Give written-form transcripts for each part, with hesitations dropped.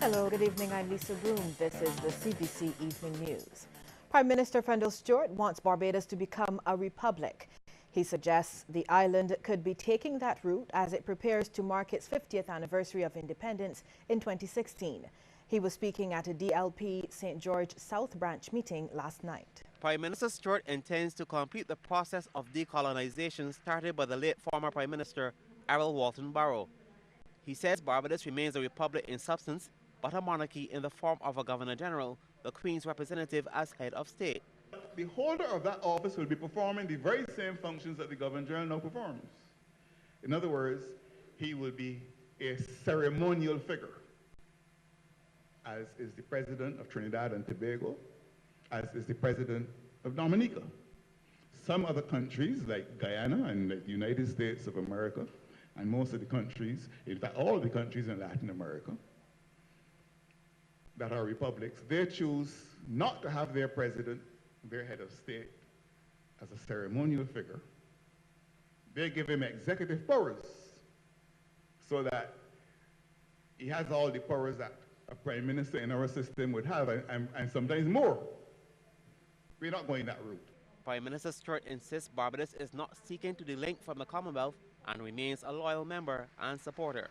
Hello, good evening. I'm Lisa Broom. This is the CBC Evening News. Prime Minister Fendel Stewart wants Barbados to become a republic. He suggests the island could be taking that route as it prepares to mark its 50th anniversary of independence in 2016. He was speaking at a DLP St. George South Branch meeting last night. Prime Minister Stewart intends to complete the process of decolonization started by the late former Prime Minister Errol Walton Barrow. He says Barbados remains a republic in substance, but a monarchy in the form of a Governor-General, the Queen's representative as head of state. The holder of that office will be performing the very same functions that the Governor-General now performs. In other words, he will be a ceremonial figure, as is the President of Trinidad and Tobago, as is the President of Dominica. Some other countries, like Guyana and the United States of America, and most of the countries, in fact all the countries in Latin America, that are republics, they choose not to have their president, their head of state, as a ceremonial figure. They give him executive powers so that he has all the powers that a prime minister in our system would have, and sometimes more. We're not going that route. Prime Minister Stewart insists Barbados is not seeking to delink from the Commonwealth and remains a loyal member and supporter.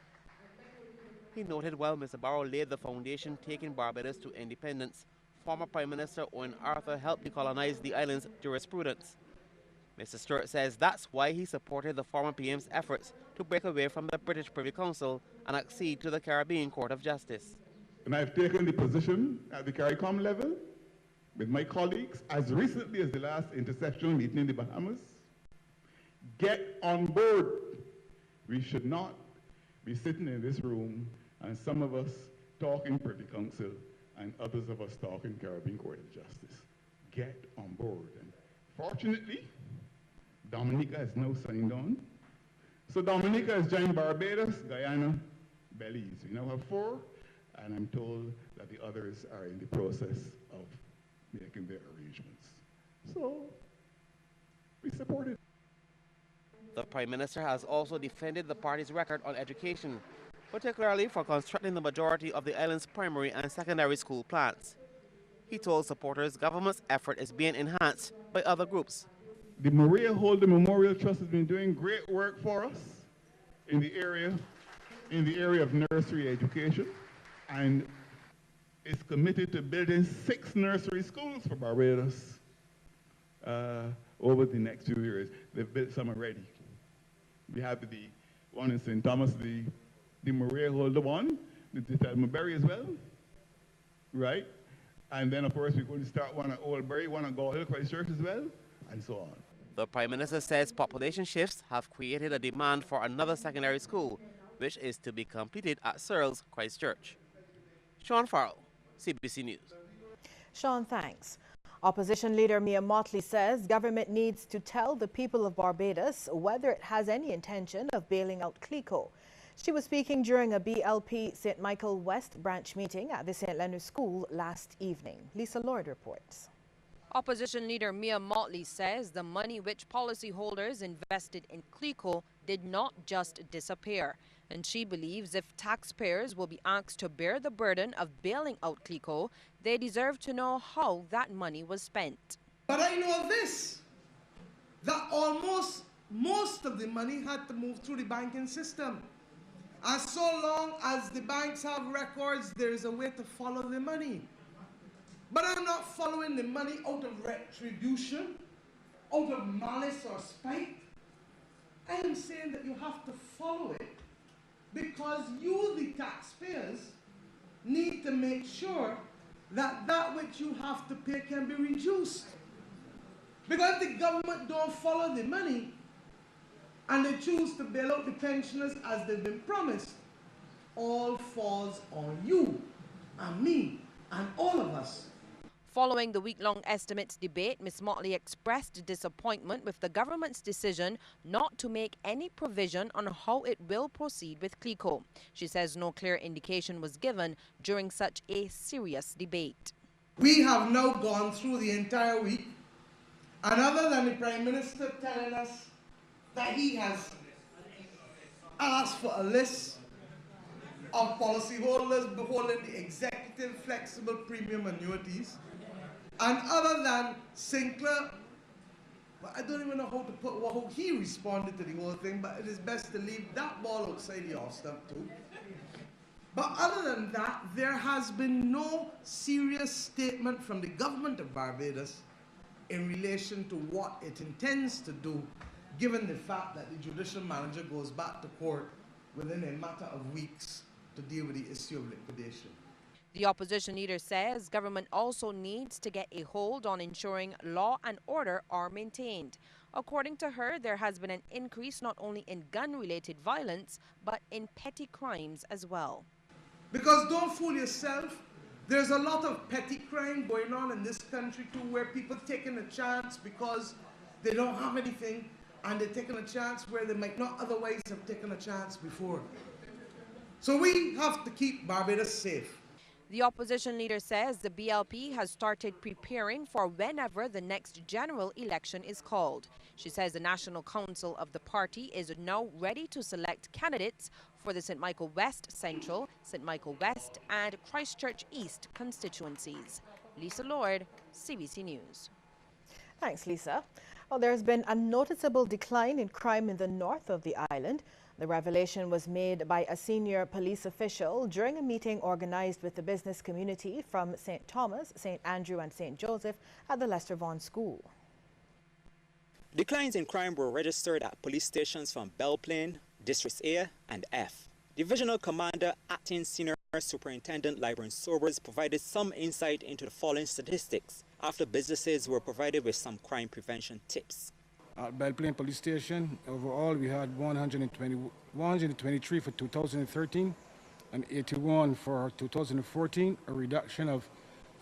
He noted while Mr. Barrow laid the foundation taking Barbados to independence, former Prime Minister Owen Arthur helped decolonize the island's jurisprudence. Mr. Stewart says that's why he supported the former PM's efforts to break away from the British Privy Council and accede to the Caribbean Court of Justice. And I've taken the position at the CARICOM level with my colleagues as recently as the last interception meeting in the Bahamas. Get on board. We should not be sitting in this room and some of us talking Privy Council and others of us talking Caribbean Court of Justice. Get on board. And fortunately, Dominica has now signed on. So Dominica has joined Barbados, Guyana, Belize. We now have 4, and I'm told that the others are in the process of making their arrangements. So we support it. The Prime Minister has also defended the party's record on education, particularly for constructing the majority of the island's primary and secondary school plants. He told supporters government's effort is being enhanced by other groups. The Maria Holder Memorial Trust has been doing great work for us in the area of nursery education, and is committed to building 6 nursery schools for Barbados over the next few years. They've built some already. We have the one in St. Thomas, the Maria Holder one, the Thelma Berry as well, right? And then of course we're going to start one at Old Bury, one at Gall Hill, Christchurch as well, and so on. The Prime Minister says population shifts have created a demand for another secondary school, which is to be completed at Searles, Christchurch. Sean Farrell, CBC News. Sean, thanks. Opposition leader Mia Motley says government needs to tell the people of Barbados whether it has any intention of bailing out CLICO. She was speaking during a BLP St. Michael West branch meeting at the St. Leonard School last evening. Lisa Lord reports. Opposition leader Mia Motley says the money which policyholders invested in CLICO did not just disappear. And she believes if taxpayers will be asked to bear the burden of bailing out CLICO, they deserve to know how that money was spent. But I know this, that almost most of the money had to move through the banking system. And so long as the banks have records, there is a way to follow the money. But I'm not following the money out of retribution, out of malice or spite. I am saying that you have to follow it because you, the taxpayers, need to make sure that that which you have to pay can be reduced. Because if the government don't follow the money and they choose to bail out the pensioners as they've been promised, all falls on you and me and all of us. Following the week-long estimates debate, Ms. Motley expressed disappointment with the government's decision not to make any provision on how it will proceed with CLICO. She says no clear indication was given during such a serious debate. We have now gone through the entire week, and other than the Prime Minister telling us that he has asked for a list of policyholders beholding the executive flexible premium annuities. And other than Sinclair, I don't even know how he responded to the whole thing, but it is best to leave that ball outside the off stump too. But other than that, there has been no serious statement from the government of Barbados in relation to what it intends to do, given the fact that the judicial manager goes back to court within a matter of weeks to deal with the issue of liquidation. The opposition leader says government also needs to get a hold on ensuring law and order are maintained. According to her, there has been an increase not only in gun-related violence, but in petty crimes as well. Because don't fool yourself, there's a lot of petty crime going on in this country too, where people taking a chance because they don't have anything, and they're taking a chance where they might not otherwise have taken a chance before. So we have to keep Barbados safe. The opposition leader says the BLP has started preparing for whenever the next general election is called. She says the National Council of the party is now ready to select candidates for the St. Michael West Central, St. Michael West and Christchurch East constituencies. Lisa Lord, CBC News. Thanks, Lisa. Well, there's been a noticeable decline in crime in the north of the island. The revelation was made by a senior police official during a meeting organized with the business community from St. Thomas, St. Andrew and St. Joseph at the Lester Vaughan School. Declines in crime were registered at police stations from Belle Plaine, Districts A and F. Divisional Commander Acting Senior Superintendent Lyron Sobers provided some insight into the following statistics after businesses were provided with some crime prevention tips. At Belle Plaine Police Station, overall we had 123 for 2013 and 81 for 2014, a reduction of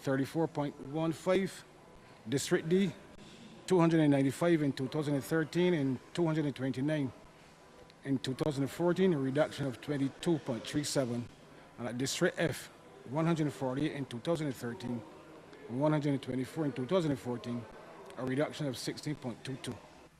34.15. District D, 295 in 2013 and 229 in 2014, a reduction of 22.37. And at District F, 148 in 2013 and 124 in 2014, a reduction of 16.22.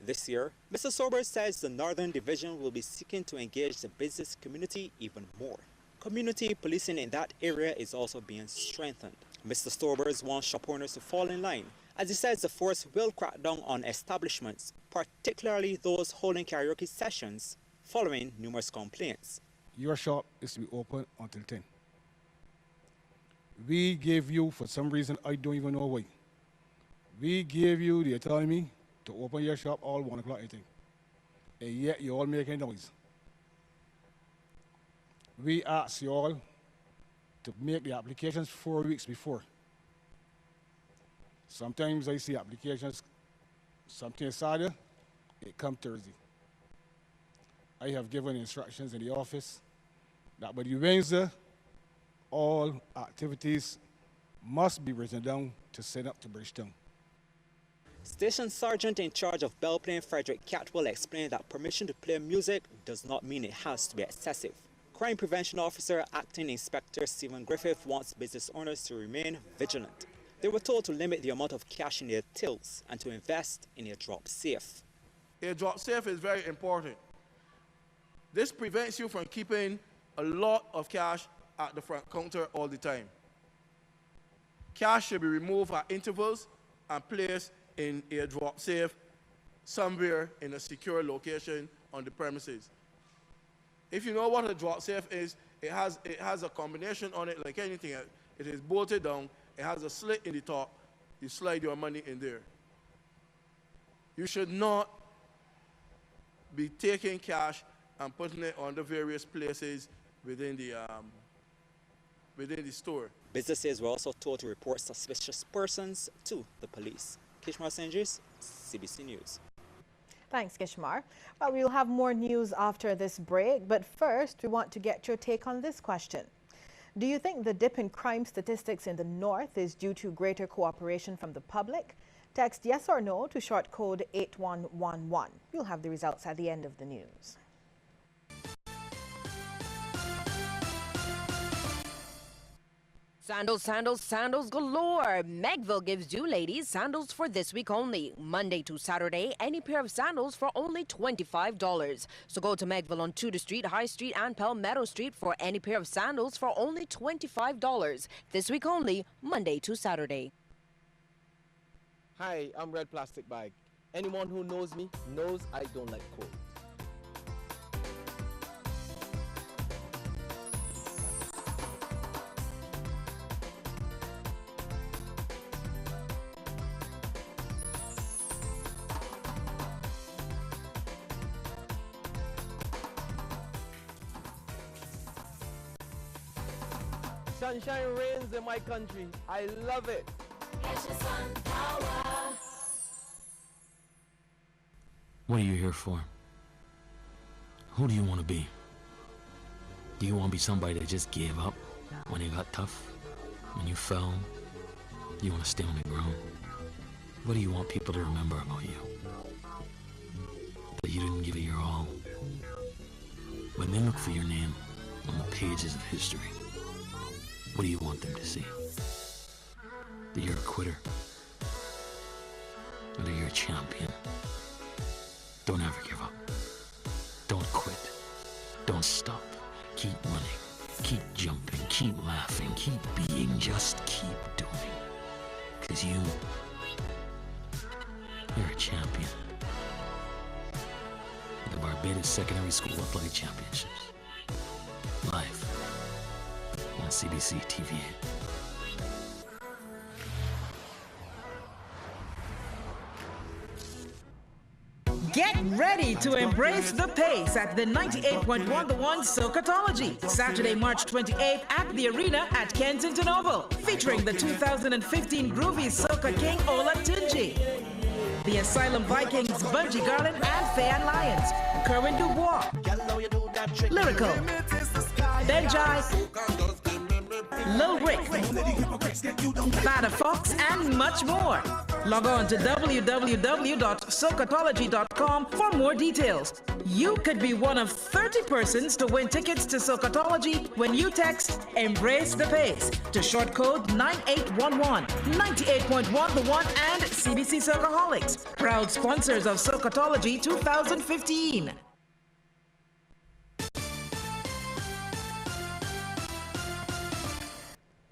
This year, Mr. Sobers says the Northern Division will be seeking to engage the business community even more. Community policing in that area is also being strengthened. Mr. Sobers wants shop owners to fall in line, as he says the force will crack down on establishments, particularly those holding karaoke sessions, following numerous complaints. Your shop is to be open until 10. We gave you, for some reason, I don't even know why, we gave you the autonomy to open your shop all 1 o'clock, I think. And yet you all making noise. We asked you all to make the applications 4 weeks before. Sometimes I see applications, something is Saturday, it come Thursday. I have given instructions in the office that by the Wednesday, all activities must be written down to send up to Bridgetown. Station Sergeant in charge of Belle Plaine, Frederick Catwell, explained that permission to play music does not mean it has to be excessive. Crime Prevention Officer Acting Inspector Stephen Griffith wants business owners to remain vigilant. They were told to limit the amount of cash in their tills and to invest in a drop safe. A drop safe is very important. This prevents you from keeping a lot of cash at the front counter all the time. Cash should be removed at intervals and placed in a drop safe somewhere in a secure location on the premises. If you know what a drop safe is, it has a combination on it like anything else. It is bolted down, it has a slit in the top, you slide your money in there. You should not be taking cash and putting it on the various places within the store. Businesses were also told to report suspicious persons to the police. Kishmar Sanjis, CBC News. Thanks, Kishmar. Well, we'll have more news after this break, but first we want to get your take on this question. Do you think the dip in crime statistics in the north is due to greater cooperation from the public? Text yes or no to short code 8111. You'll have the results at the end of the news. Sandals, sandals, sandals galore. Megville gives you ladies sandals for this week only. Monday to Saturday, any pair of sandals for only $25. So go to Megville on Tudor Street, High Street, and Palmetto Street for any pair of sandals for only $25. This week only, Monday to Saturday. Hi, I'm Red Plastic Bag. Anyone who knows me knows I don't like cold. Sunshine reigns in my country. I love it. What are you here for? Who do you want to be? Do you want to be somebody that just gave up when it got tough? When you fell? Do you want to stay on the ground? What do you want people to remember about you? That you didn't give it your all. When they look for your name on the pages of history, what do you want them to see? That you're a quitter? Or that you're a champion? Don't ever give up. Don't quit. Don't stop. Keep running. Keep jumping. Keep laughing. Keep being. Just keep doing. 'Cause you're a champion. The Barbados Secondary School Athletic Championships. Live on CBC TV. Get ready to embrace the pace at the 98.1 The One Socatology, Saturday, March 28th at the Arena at Kensington Oval, featuring the 2015 Groovy Soca King Olatunji, the Asylum Vikings Bunji and Fay-Ann Lions, Kerwin Dubois, Lyrical, Benji, Lil Rick, Fada Fox, and much more. Log on to www.socatology.com for more details. You could be one of 30 persons to win tickets to Socatology when you text Embrace the Pace to short code 9811. 98.1 The One and CBC Socaholics, proud sponsors of Socatology 2015.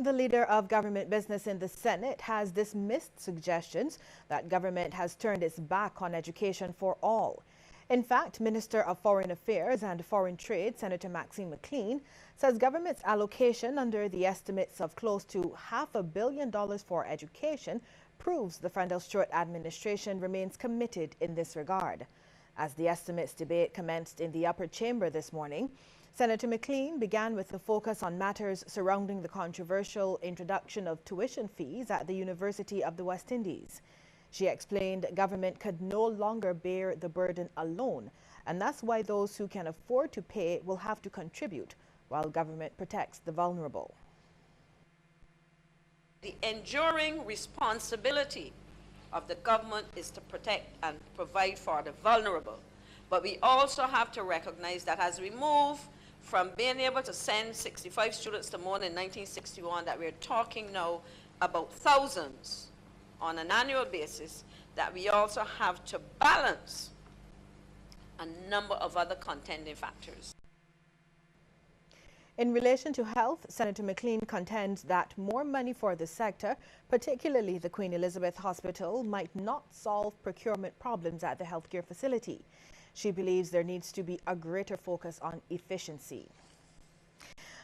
The leader of government business in the Senate has dismissed suggestions that government has turned its back on education for all. In fact, Minister of Foreign Affairs and Foreign Trade, Senator Maxine McLean, says government's allocation under the estimates of close to $500 million for education proves the Fendel-Stewart administration remains committed in this regard. As the estimates debate commenced in the upper chamber this morning, Senator McLean began with a focus on matters surrounding the controversial introduction of tuition fees at the University of the West Indies. She explained government could no longer bear the burden alone, and that's why those who can afford to pay will have to contribute, while government protects the vulnerable. The enduring responsibility of the government is to protect and provide for the vulnerable. But we also have to recognize that as we move from being able to send 65 students to more than 1961, that we're talking now about thousands on an annual basis, that we also have to balance a number of other contending factors. In relation to health, Senator McLean contends that more money for the sector, particularly the Queen Elizabeth Hospital, might not solve procurement problems at the healthcare facility. She believes there needs to be a greater focus on efficiency.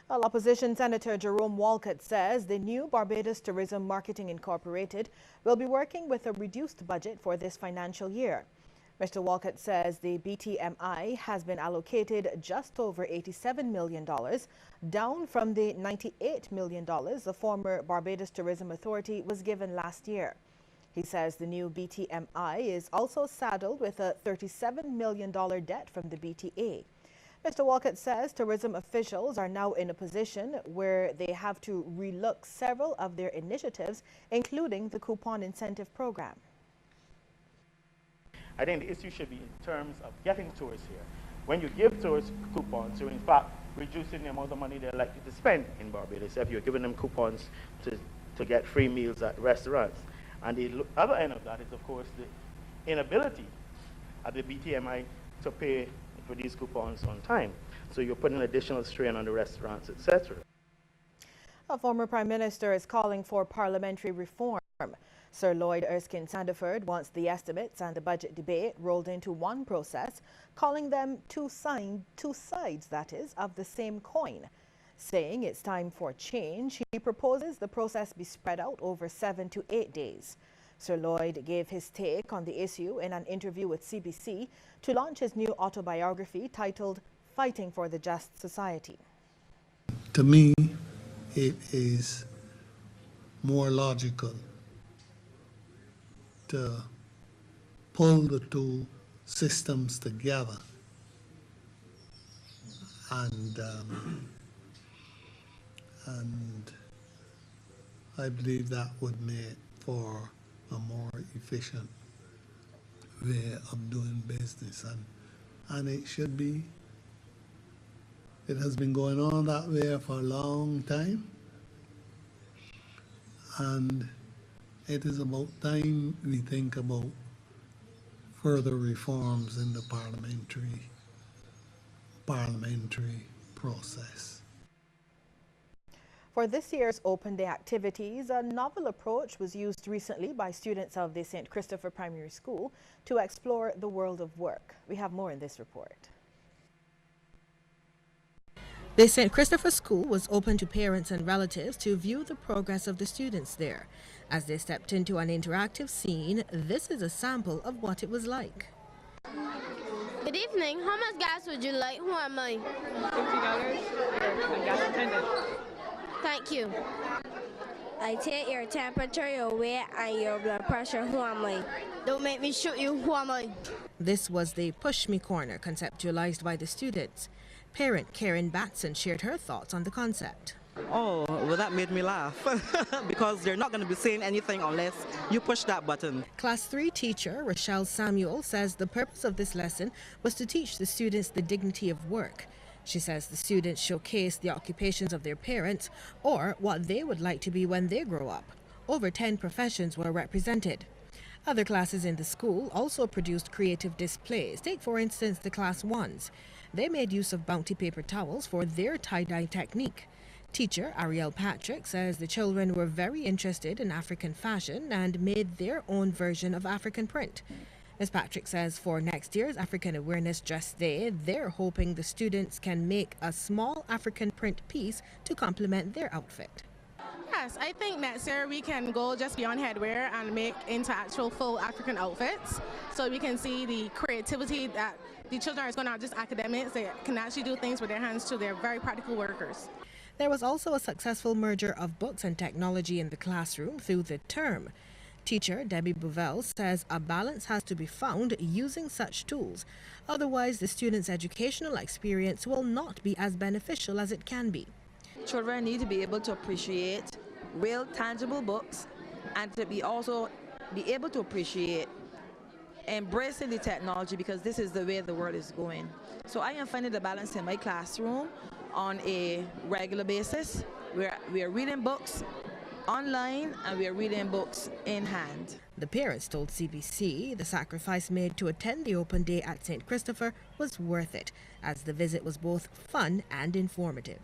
Well, Opposition Senator Jerome Walcott says the new Barbados Tourism Marketing Incorporated will be working with a reduced budget for this financial year. Mr. Walcott says the BTMI has been allocated just over $87 million, down from the $98 million the former Barbados Tourism Authority was given last year. He says the new BTMI is also saddled with a $37 million debt from the BTA. Mr. Walcott says tourism officials are now in a position where they have to relook several of their initiatives, including the coupon incentive program. I think the issue should be in terms of getting tourists here. When you give tourists coupons, you're in fact reducing the amount of money they're likely to spend in Barbados if you're giving them coupons to get free meals at restaurants. And the other end of that is, of course, the inability at the BTMI to pay for these coupons on time. So you're putting additional strain on the restaurants, etc. A former Prime Minister is calling for parliamentary reform. Sir Lloyd Erskine Sandiford wants the estimates and the budget debate rolled into one process, calling them two sides, that is, of the same coin. Saying it's time for change, he proposes the process be spread out over 7 to 8 days. Sir Lloyd gave his take on the issue in an interview with CBC to launch his new autobiography titled Fighting for the Just Society. To me, it is more logical to pull the two systems together and I believe that would make for a more efficient way of doing business, and it should be. It has been going on that way for a long time, and it is about time we think about further reforms in the parliamentary process. For this year's Open Day activities, a novel approach was used recently by students of the St. Christopher Primary School to explore the world of work. We have more in this report. The St. Christopher School was open to parents and relatives to view the progress of the students there. As they stepped into an interactive scene, this is a sample of what it was like. Good evening. How much gas would you like? Who am I? $50 for gas attendant. Thank you. I take your temperature, your weight, and your blood pressure. Who am I? Don't make me shoot you. Who am I? This was the Push Me Corner conceptualized by the students. Parent Karen Batson shared her thoughts on the concept. Oh, well, that made me laugh because they're not going to be saying anything unless you push that button. Class 3 teacher Rochelle Samuel says the purpose of this lesson was to teach the students the dignity of work. She says the students showcase the occupations of their parents or what they would like to be when they grow up. Over 10 professions were represented. Other classes in the school also produced creative displays. Take, for instance, the Class 1s. They made use of bounty paper towels for their tie-dye technique. Teacher Ariel Patrick says the children were very interested in African fashion and made their own version of African print. Ms. Patrick says for next year's African Awareness Dress Day, they're hoping the students can make a small African print piece to complement their outfit. Yes, I think next year we can go just beyond headwear and make into actual full African outfits, so we can see the creativity that the children are going to have, just academics. They can actually do things with their hands too. They're very practical workers. There was also a successful merger of books and technology in the classroom through the term. Teacher Debbie Bovell says a balance has to be found using such tools. Otherwise, the students' educational experience will not be as beneficial as it can be. Children need to be able to appreciate real, tangible books and to be able to appreciate embracing the technology, because this is the way the world is going. So I am finding the balance in my classroom on a regular basis. We are reading books online and we are reading books in hand. The parents told CBC the sacrifice made to attend the open day at St. Christopher was worth it, as the visit was both fun and informative.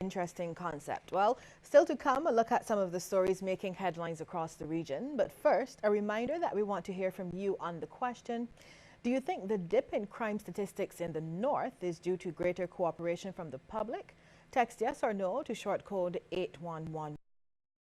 Interesting concept. Well, still to come, a look at some of the stories making headlines across the region. But first, a reminder that we want to hear from you on the question: do you think the dip in crime statistics in the north is due to greater cooperation from the public? Text yes or no to short code 811.